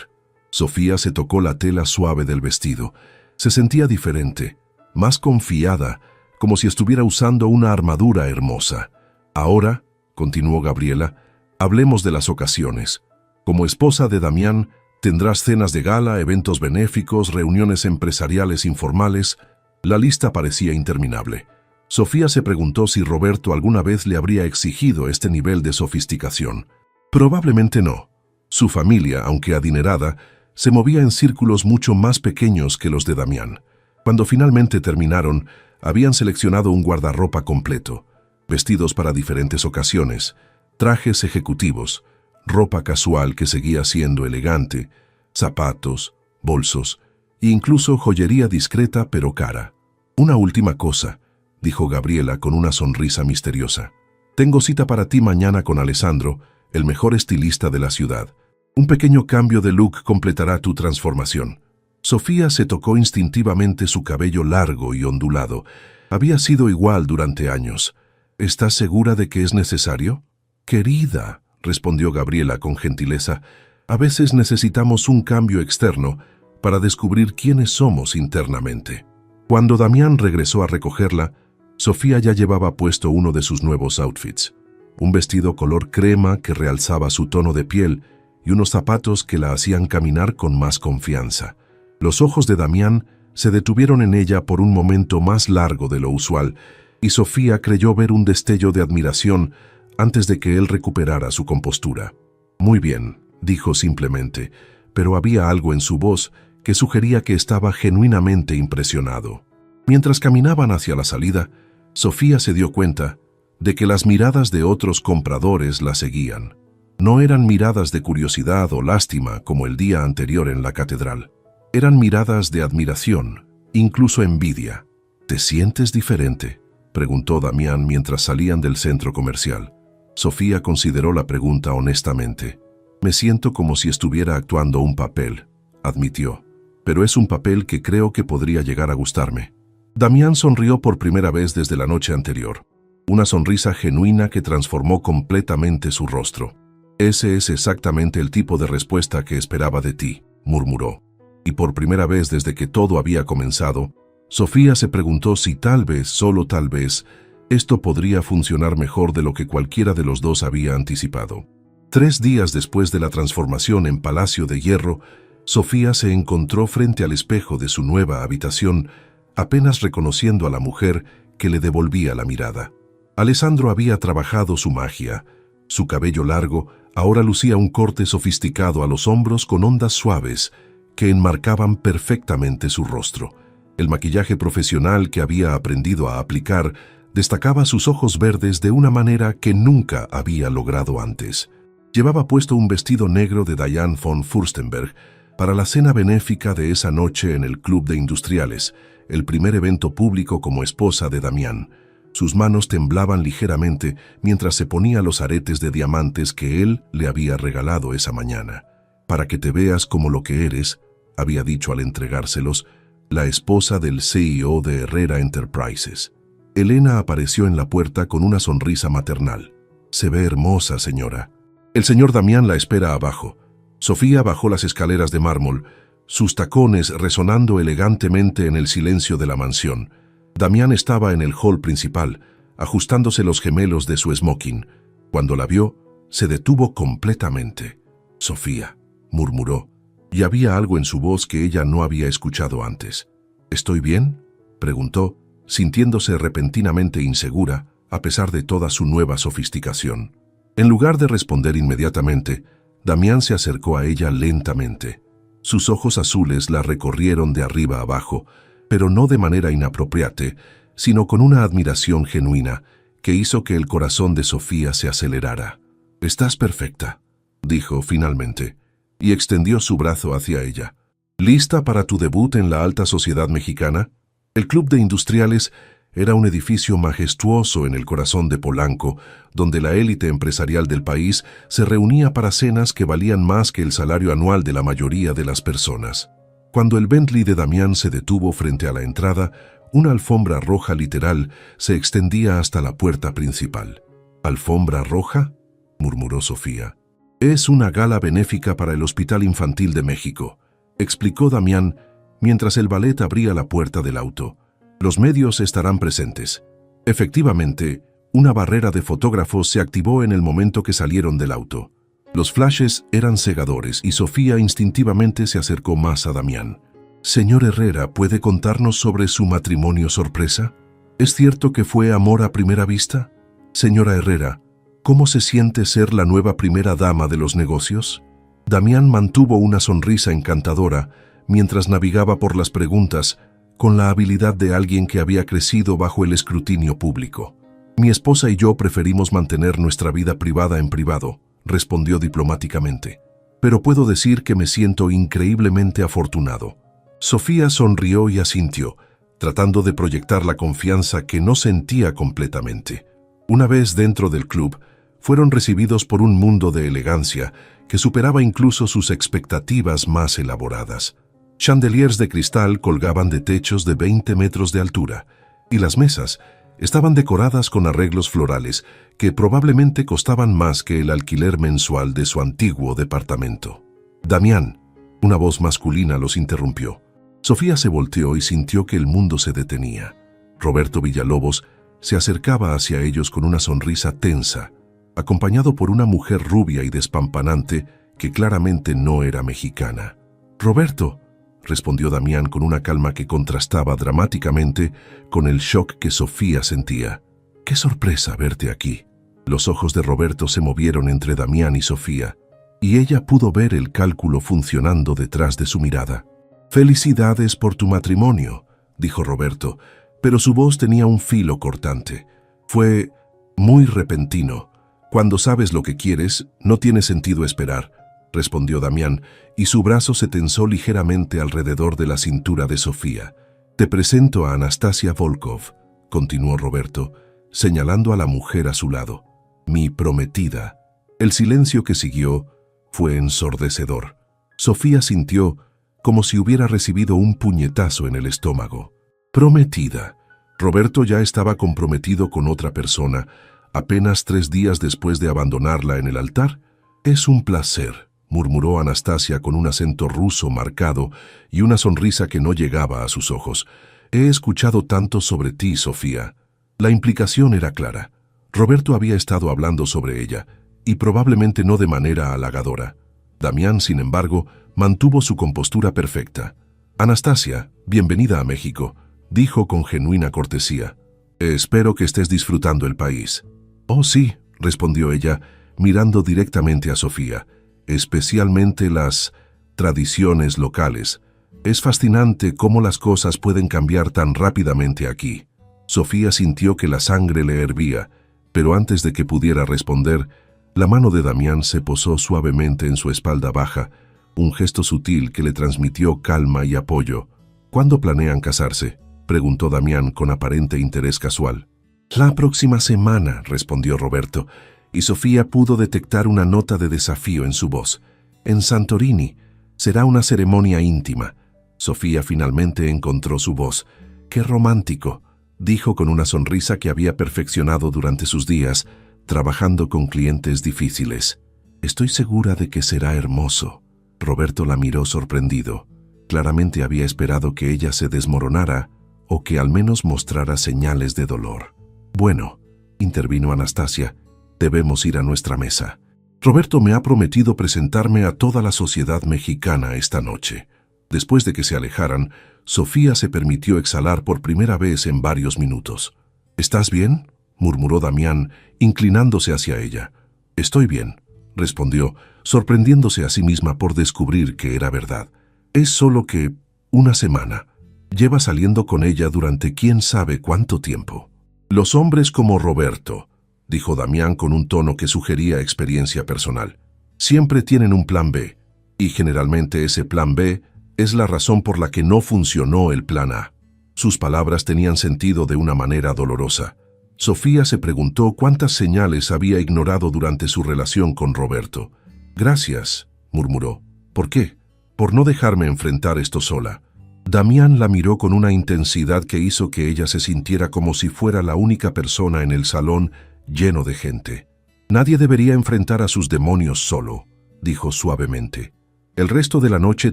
A: Sofía se tocó la tela suave del vestido. Se sentía diferente, más confiada, como si estuviera usando una armadura hermosa. «Ahora», continuó Gabriela, «hablemos de las ocasiones. Como esposa de Damián, tendrás cenas de gala, eventos benéficos, reuniones empresariales informales». La lista parecía interminable. Sofía se preguntó si Roberto alguna vez le habría exigido este nivel de sofisticación. Probablemente no. Su familia, aunque adinerada, se movía en círculos mucho más pequeños que los de Damián. Cuando finalmente terminaron, habían seleccionado un guardarropa completo, vestidos para diferentes ocasiones, trajes ejecutivos, ropa casual que seguía siendo elegante, zapatos, bolsos e incluso joyería discreta pero cara. «Una última cosa», dijo Gabriela con una sonrisa misteriosa. «Tengo cita para ti mañana con Alessandro, el mejor estilista de la ciudad. Un pequeño cambio de look completará tu transformación». Sofía se tocó instintivamente su cabello largo y ondulado. Había sido igual durante años. «¿Estás segura de que es necesario?» «Querida», respondió Gabriela con gentileza, «a veces necesitamos un cambio externo para descubrir quiénes somos internamente». Cuando Damián regresó a recogerla, Sofía ya llevaba puesto uno de sus nuevos outfits, un vestido color crema que realzaba su tono de piel y unos zapatos que la hacían caminar con más confianza. Los ojos de Damián se detuvieron en ella por un momento más largo de lo usual, y Sofía creyó ver un destello de admiración antes de que él recuperara su compostura. «Muy bien», dijo simplemente, pero había algo en su voz que sugería que estaba genuinamente impresionado. Mientras caminaban hacia la salida, Sofía se dio cuenta de que las miradas de otros compradores la seguían. No eran miradas de curiosidad o lástima como el día anterior en la catedral. Eran miradas de admiración, incluso envidia. «¿Te sientes diferente?», preguntó Damián mientras salían del centro comercial. Sofía consideró la pregunta honestamente. «Me siento como si estuviera actuando un papel», admitió, «pero es un papel que creo que podría llegar a gustarme». Damián sonrió por primera vez desde la noche anterior, una sonrisa genuina que transformó completamente su rostro. «Ese es exactamente el tipo de respuesta que esperaba de ti», murmuró. Y por primera vez desde que todo había comenzado, Sofía se preguntó si tal vez, solo tal vez, esto podría funcionar mejor de lo que cualquiera de los dos había anticipado. 3 días después de la transformación en Palacio de Hierro, Sofía se encontró frente al espejo de su nueva habitación, apenas reconociendo a la mujer que le devolvía la mirada. Alessandro había trabajado su magia. Su cabello largo ahora lucía un corte sofisticado a los hombros con ondas suaves que enmarcaban perfectamente su rostro. El maquillaje profesional que había aprendido a aplicar Destacaba sus ojos verdes de una manera que nunca había logrado antes. Llevaba puesto un vestido negro de Diane von Furstenberg para la cena benéfica de esa noche en el Club de Industriales, el primer evento público como esposa de Damián. Sus manos temblaban ligeramente mientras se ponía los aretes de diamantes que él le había regalado esa mañana. «Para que te veas como lo que eres», había dicho al entregárselos, la esposa del CEO de Herrera Enterprises. Elena apareció en la puerta con una sonrisa maternal. «Se ve hermosa, señora. El señor Damián la espera abajo». Sofía bajó las escaleras de mármol, sus tacones resonando elegantemente en el silencio de la mansión. Damián estaba en el hall principal, ajustándose los gemelos de su smoking. Cuando la vio, se detuvo completamente. «Sofía», murmuró, y había algo en su voz que ella no había escuchado antes. «¿Estoy bien?», preguntó, sintiéndose repentinamente insegura, a pesar de toda su nueva sofisticación. En lugar de responder inmediatamente, Damián se acercó a ella lentamente. Sus ojos azules la recorrieron de arriba abajo, pero no de manera inapropiada, sino con una admiración genuina que hizo que el corazón de Sofía se acelerara. «Estás perfecta», dijo finalmente, y extendió su brazo hacia ella. «¿Lista para tu debut en la alta sociedad mexicana?». El Club de Industriales era un edificio majestuoso en el corazón de Polanco, donde la élite empresarial del país se reunía para cenas que valían más que el salario anual de la mayoría de las personas. Cuando el Bentley de Damián se detuvo frente a la entrada, una alfombra roja literal se extendía hasta la puerta principal. «¿Alfombra roja?», murmuró Sofía. «Es una gala benéfica para el Hospital Infantil de México», explicó Damián mientras el valet abría la puerta del auto. «Los medios estarán presentes». Efectivamente, una barrera de fotógrafos se activó en el momento que salieron del auto. Los flashes eran cegadores y Sofía instintivamente se acercó más a Damián. «Señor Herrera, ¿puede contarnos sobre su matrimonio sorpresa? ¿Es cierto que fue amor a primera vista? Señora Herrera, ¿cómo se siente ser la nueva primera dama de los negocios?». Damián mantuvo una sonrisa encantadora mientras navegaba por las preguntas con la habilidad de alguien que había crecido bajo el escrutinio público. «Mi esposa y yo preferimos mantener nuestra vida privada en privado», respondió diplomáticamente. «Pero puedo decir que me siento increíblemente afortunado». Sofía sonrió y asintió, tratando de proyectar la confianza que no sentía completamente. Una vez dentro del club, fueron recibidos por un mundo de elegancia que superaba incluso sus expectativas más elaboradas. Chandeliers de cristal colgaban de techos de 20 metros de altura, y las mesas estaban decoradas con arreglos florales que probablemente costaban más que el alquiler mensual de su antiguo departamento. «Damián», una voz masculina los interrumpió. Sofía se volteó y sintió que el mundo se detenía. Roberto Villalobos se acercaba hacia ellos con una sonrisa tensa, acompañado por una mujer rubia y despampanante que claramente no era mexicana. «Roberto», respondió Damián con una calma que contrastaba dramáticamente con el shock que Sofía sentía. «Qué sorpresa verte aquí». Los ojos de Roberto se movieron entre Damián y Sofía, y ella pudo ver el cálculo funcionando detrás de su mirada. «Felicidades por tu matrimonio», dijo Roberto, pero su voz tenía un filo cortante. «Fue muy repentino. Cuando sabes lo que quieres, no tiene sentido esperar», respondió Damián, y su brazo se tensó ligeramente alrededor de la cintura de Sofía. «Te presento a Anastasia Volkov», continuó Roberto, señalando a la mujer a su lado. «Mi prometida». El silencio que siguió fue ensordecedor. Sofía sintió como si hubiera recibido un puñetazo en el estómago. «Prometida». Roberto ya estaba comprometido con otra persona, apenas 3 días después de abandonarla en el altar. «Es un placer», murmuró Anastasia con un acento ruso marcado y una sonrisa que no llegaba a sus ojos. «He escuchado tanto sobre ti, Sofía». La implicación era clara. Roberto había estado hablando sobre ella, y probablemente no de manera halagadora. Damián, sin embargo, mantuvo su compostura perfecta. «Anastasia, bienvenida a México», dijo con genuina cortesía. «Espero que estés disfrutando el país». «Oh, sí», respondió ella, mirando directamente a Sofía. «Especialmente las tradiciones locales. Es fascinante cómo las cosas pueden cambiar tan rápidamente aquí». Sofía sintió que la sangre le hervía, pero antes de que pudiera responder, la mano de Damián se posó suavemente en su espalda baja, un gesto sutil que le transmitió calma y apoyo. ¿Cuándo planean casarse?, preguntó Damián con aparente interés casual. La próxima semana, respondió Roberto, y Sofía pudo detectar una nota de desafío en su voz. En Santorini. Será una ceremonia íntima. Sofía finalmente encontró su voz. ¡Qué romántico!, dijo con una sonrisa que había perfeccionado durante sus días, trabajando con clientes difíciles. Estoy segura de que será hermoso. Roberto la miró sorprendido. Claramente había esperado que ella se desmoronara o que al menos mostrara señales de dolor. Bueno, intervino Anastasia, debemos ir a nuestra mesa. Roberto me ha prometido presentarme a toda la sociedad mexicana esta noche. Después de que se alejaran, Sofía se permitió exhalar por primera vez en varios minutos. ¿Estás bien?, murmuró Damián, inclinándose hacia ella. Estoy bien, respondió, sorprendiéndose a sí misma por descubrir que era verdad. Es solo que una semana. Lleva saliendo con ella durante quién sabe cuánto tiempo. Los hombres como Roberto, dijo Damián con un tono que sugería experiencia personal, siempre tienen un plan B, y generalmente ese plan B es la razón por la que no funcionó el plan A. Sus palabras tenían sentido de una manera dolorosa. Sofía se preguntó cuántas señales había ignorado durante su relación con Roberto. Gracias, murmuró. ¿Por qué? Por no dejarme enfrentar esto sola. Damián la miró con una intensidad que hizo que ella se sintiera como si fuera la única persona en el salón lleno de gente. Nadie debería enfrentar a sus demonios solo, dijo suavemente. El resto de la noche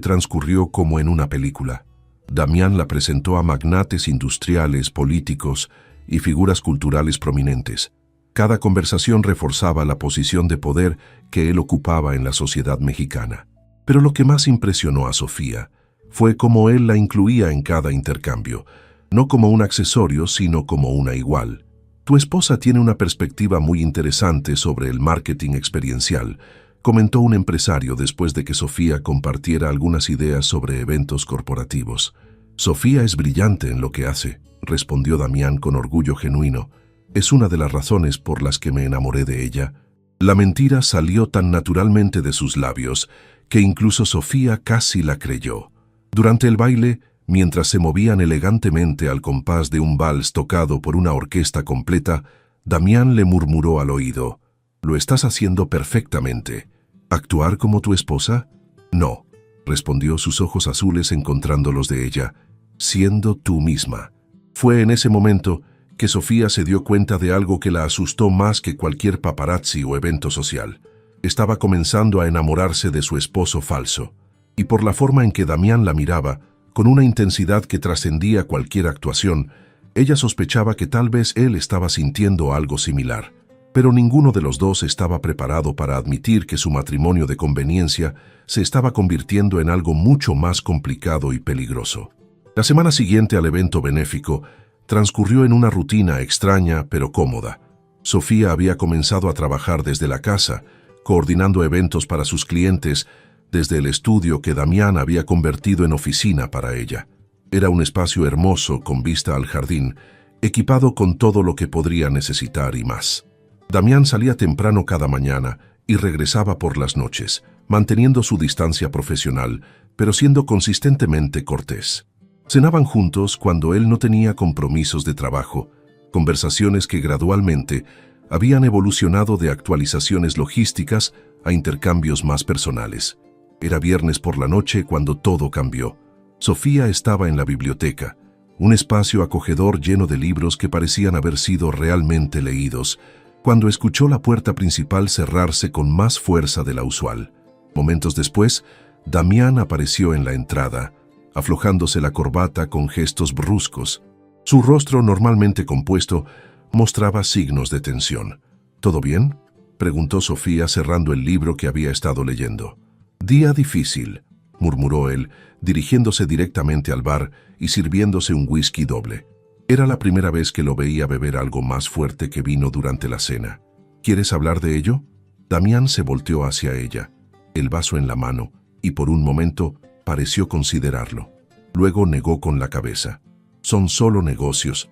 A: transcurrió como en una película. Damián la presentó a magnates industriales, políticos y figuras culturales prominentes. Cada conversación reforzaba la posición de poder que él ocupaba en la sociedad mexicana. Pero lo que más impresionó a Sofía fue cómo él la incluía en cada intercambio, no como un accesorio, sino como una igual. Tu esposa tiene una perspectiva muy interesante sobre el marketing experiencial, comentó un empresario después de que Sofía compartiera algunas ideas sobre eventos corporativos. Sofía es brillante en lo que hace, respondió Damián con orgullo genuino. Es una de las razones por las que me enamoré de ella. La mentira salió tan naturalmente de sus labios que incluso Sofía casi la creyó. Durante el baile, mientras se movían elegantemente al compás de un vals tocado por una orquesta completa, Damián le murmuró al oído: «Lo estás haciendo perfectamente. ¿Actuar como tu esposa?» «No», respondió, sus ojos azules encontrando los de ella. «Siendo tú misma». Fue en ese momento que Sofía se dio cuenta de algo que la asustó más que cualquier paparazzi o evento social. Estaba comenzando a enamorarse de su esposo falso, y por la forma en que Damián la miraba, con una intensidad que trascendía cualquier actuación, ella sospechaba que tal vez él estaba sintiendo algo similar. Pero ninguno de los dos estaba preparado para admitir que su matrimonio de conveniencia se estaba convirtiendo en algo mucho más complicado y peligroso. La semana siguiente al evento benéfico transcurrió en una rutina extraña pero cómoda. Sofía había comenzado a trabajar desde la casa, coordinando eventos para sus clientes desde el estudio que Damián había convertido en oficina para ella. Era un espacio hermoso con vista al jardín, equipado con todo lo que podría necesitar y más. Damián salía temprano cada mañana y regresaba por las noches, manteniendo su distancia profesional, pero siendo consistentemente cortés. Cenaban juntos cuando él no tenía compromisos de trabajo, conversaciones que gradualmente habían evolucionado de actualizaciones logísticas a intercambios más personales. Era viernes por la noche cuando todo cambió. Sofía estaba en la biblioteca, un espacio acogedor lleno de libros que parecían haber sido realmente leídos, cuando escuchó la puerta principal cerrarse con más fuerza de la usual. Momentos después, Damián apareció en la entrada, aflojándose la corbata con gestos bruscos. Su rostro, normalmente compuesto, mostraba signos de tensión. ¿Todo bien?, preguntó Sofía cerrando el libro que había estado leyendo. «Día difícil», murmuró él, dirigiéndose directamente al bar y sirviéndose un whisky doble. Era la primera vez que lo veía beber algo más fuerte que vino durante la cena. «¿Quieres hablar de ello?» Damián se volteó hacia ella, el vaso en la mano, y por un momento pareció considerarlo. Luego negó con la cabeza. «Son solo negocios.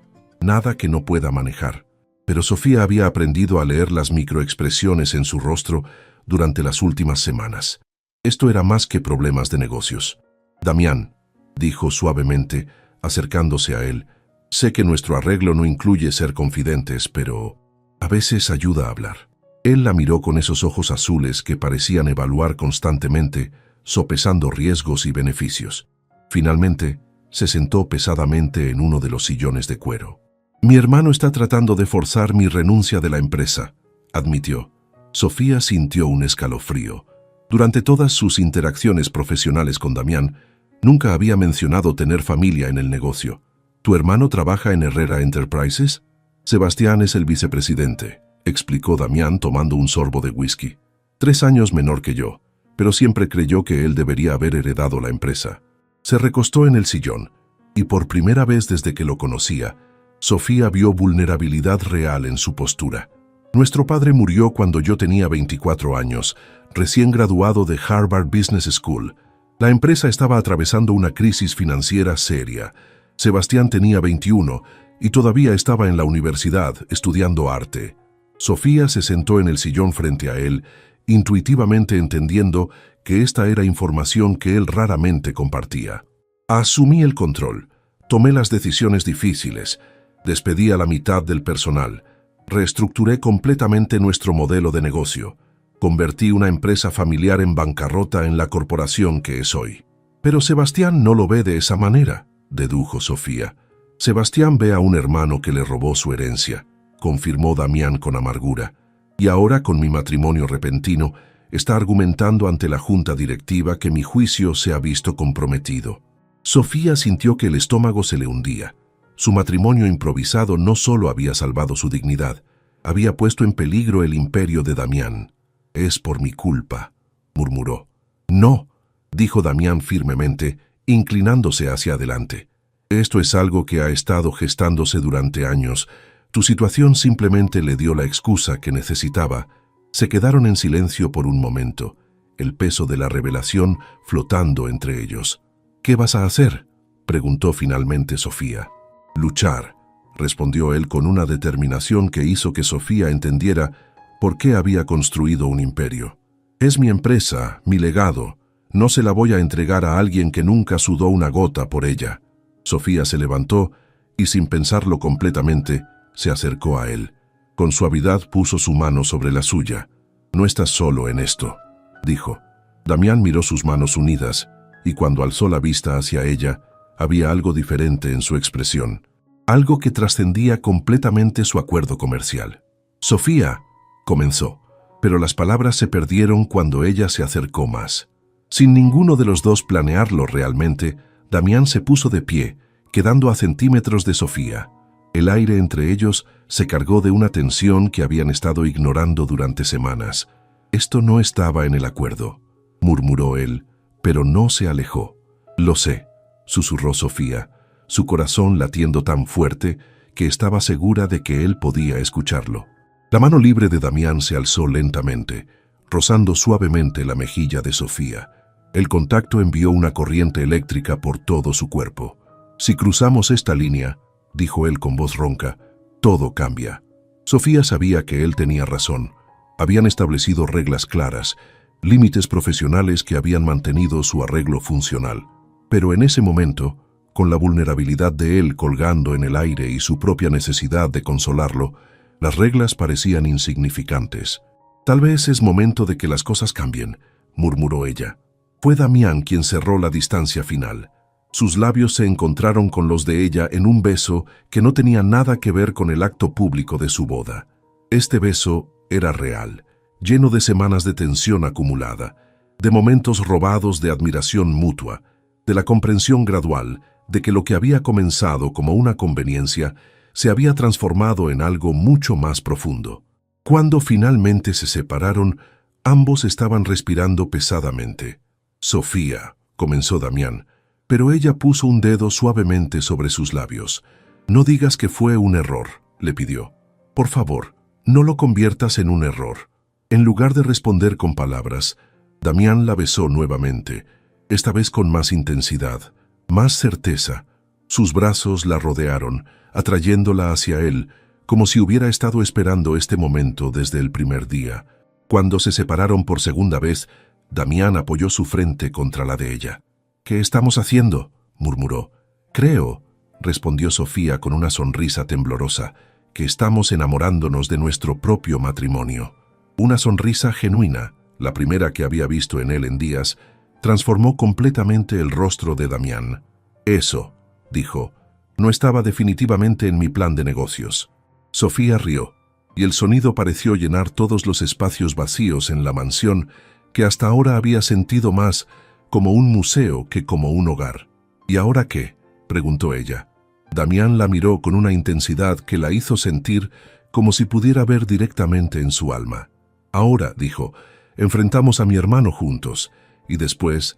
A: nada que no pueda manejar. Pero Sofía había aprendido a leer las microexpresiones en su rostro durante las últimas semanas. Esto era más que problemas de negocios. Damián, dijo suavemente, acercándose a él, sé que nuestro arreglo no incluye ser confidentes, pero a veces ayuda a hablar. Él la miró con esos ojos azules que parecían evaluar constantemente, sopesando riesgos y beneficios. Finalmente, se sentó pesadamente en uno de los sillones de cuero. Mi hermano está tratando de forzar mi renuncia de la empresa, admitió. Sofía sintió un escalofrío. Durante todas sus interacciones profesionales con Damián, nunca había mencionado tener familia en el negocio. ¿Tu hermano trabaja en Herrera Enterprises? Sebastián es el vicepresidente, explicó Damián tomando un sorbo de whisky. 3 años menor que yo, pero siempre creyó que él debería haber heredado la empresa. Se recostó en el sillón, y por primera vez desde que lo conocía, Sofía vio vulnerabilidad real en su postura. Nuestro padre murió cuando yo tenía 24 años, recién graduado de Harvard Business School. La empresa estaba atravesando una crisis financiera seria. Sebastián tenía 21 y todavía estaba en la universidad estudiando arte. Sofía se sentó en el sillón frente a él, intuitivamente entendiendo que esta era información que él raramente compartía. Asumí el control, tomé las decisiones difíciles, despedí a la mitad del personal, reestructuré completamente nuestro modelo de negocio, convertí una empresa familiar en bancarrota en la corporación que es hoy. Pero Sebastián no lo ve de esa manera, dedujo Sofía. Sebastián ve a un hermano que le robó su herencia, confirmó Damián con amargura, y ahora con mi matrimonio repentino está argumentando ante la junta directiva que mi juicio se ha visto comprometido. Sofía sintió que el estómago se le hundía. Su matrimonio improvisado no solo había salvado su dignidad, había puesto en peligro el imperio de Damián. Es por mi culpa, murmuró. No, dijo Damián firmemente, inclinándose hacia adelante. Esto es algo que ha estado gestándose durante años. Tu situación simplemente le dio la excusa que necesitaba. Se quedaron en silencio por un momento, el peso de la revelación flotando entre ellos. ¿Qué vas a hacer?, preguntó finalmente Sofía. Luchar, respondió él con una determinación que hizo que Sofía entendiera por qué había construido un imperio. Es mi empresa, mi legado. No se la voy a entregar a alguien que nunca sudó una gota por ella. Sofía se levantó y, sin pensarlo completamente, se acercó a él. Con suavidad puso su mano sobre la suya. No estás solo en esto, dijo. Damián miró sus manos unidas, y cuando alzó la vista hacia ella, había algo diferente en su expresión, algo que trascendía completamente su acuerdo comercial. Sofía, comenzó, pero las palabras se perdieron cuando ella se acercó más. Sin ninguno de los dos planearlo realmente, Damián se puso de pie, quedando a centímetros de Sofía. El aire entre ellos se cargó de una tensión que habían estado ignorando durante semanas. Esto no estaba en el acuerdo, murmuró él, pero no se alejó. Lo sé, susurró Sofía, su corazón latiendo tan fuerte que estaba segura de que él podía escucharlo. La mano libre de Damián se alzó lentamente, rozando suavemente la mejilla de Sofía. El contacto envió una corriente eléctrica por todo su cuerpo. Si cruzamos esta línea, dijo él con voz ronca, todo cambia. Sofía sabía que él tenía razón. Habían establecido reglas claras, límites profesionales que habían mantenido su arreglo funcional. Pero en ese momento, con la vulnerabilidad de él colgando en el aire y su propia necesidad de consolarlo, las reglas parecían insignificantes. Tal vez es momento de que las cosas cambien, murmuró ella. Fue Damián quien cerró la distancia final. Sus labios se encontraron con los de ella en un beso que no tenía nada que ver con el acto público de su boda. Este beso era real, lleno de semanas de tensión acumulada, de momentos robados de admiración mutua, de la comprensión gradual de que lo que había comenzado como una conveniencia se había transformado en algo mucho más profundo. Cuando finalmente se separaron, ambos estaban respirando pesadamente. Sofía, comenzó Damián, pero ella puso un dedo suavemente sobre sus labios. No digas que fue un error, le pidió. Por favor, no lo conviertas en un error. En lugar de responder con palabras, Damián la besó nuevamente, esta vez con más intensidad, más certeza, Sus brazos la rodearon, atrayéndola hacia él, como si hubiera estado esperando este momento desde el primer día. Cuando se separaron por segunda vez, Damián apoyó su frente contra la de ella. «¿Qué estamos haciendo?», murmuró. «Creo», respondió Sofía con una sonrisa temblorosa, «que estamos enamorándonos de nuestro propio matrimonio». Una sonrisa genuina, la primera que había visto en él en días, transformó completamente el rostro de Damián. «Eso», dijo, «no estaba definitivamente en mi plan de negocios». Sofía rió, y el sonido pareció llenar todos los espacios vacíos en la mansión que hasta ahora había sentido más como un museo que como un hogar. «¿Y ahora qué?», preguntó ella. Damián la miró con una intensidad que la hizo sentir como si pudiera ver directamente en su alma. «Ahora», dijo, «enfrentamos a mi hermano juntos, y después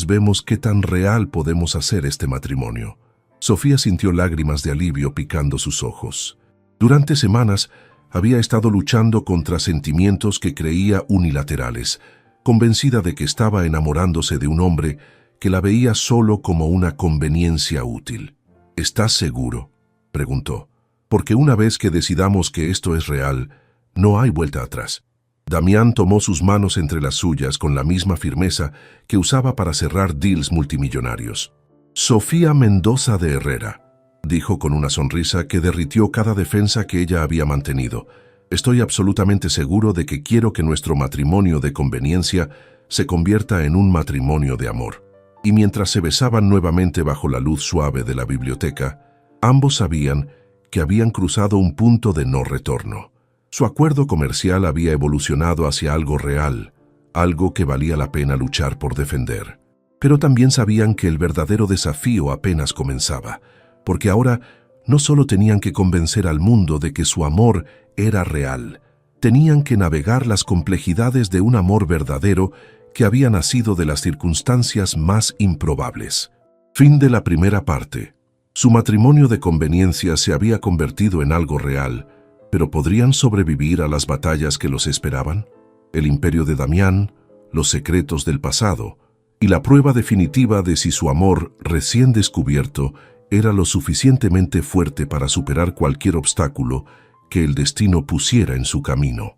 A: vemos qué tan real podemos hacer este matrimonio». Sofía sintió lágrimas de alivio picando sus ojos. Durante semanas había estado luchando contra sentimientos que creía unilaterales, convencida de que estaba enamorándose de un hombre que la veía solo como una conveniencia útil. «¿Estás seguro?», preguntó. «Porque una vez que decidamos que esto es real, no hay vuelta atrás». Damián tomó sus manos entre las suyas con la misma firmeza que usaba para cerrar deals multimillonarios. «Sofía Mendoza de Herrera», dijo con una sonrisa que derritió cada defensa que ella había mantenido, «estoy absolutamente seguro de que quiero que nuestro matrimonio de conveniencia se convierta en un matrimonio de amor». Y mientras se besaban nuevamente bajo la luz suave de la biblioteca, ambos sabían que habían cruzado un punto de no retorno. Su acuerdo comercial había evolucionado hacia algo real, algo que valía la pena luchar por defender. Pero también sabían que el verdadero desafío apenas comenzaba, porque ahora no solo tenían que convencer al mundo de que su amor era real, tenían que navegar las complejidades de un amor verdadero que había nacido de las circunstancias más improbables. Fin de la primera parte. Su matrimonio de conveniencia se había convertido en algo real, pero ¿podrían sobrevivir a las batallas que los esperaban? El imperio de Damián, los secretos del pasado y la prueba definitiva de si su amor recién descubierto era lo suficientemente fuerte para superar cualquier obstáculo que el destino pusiera en su camino.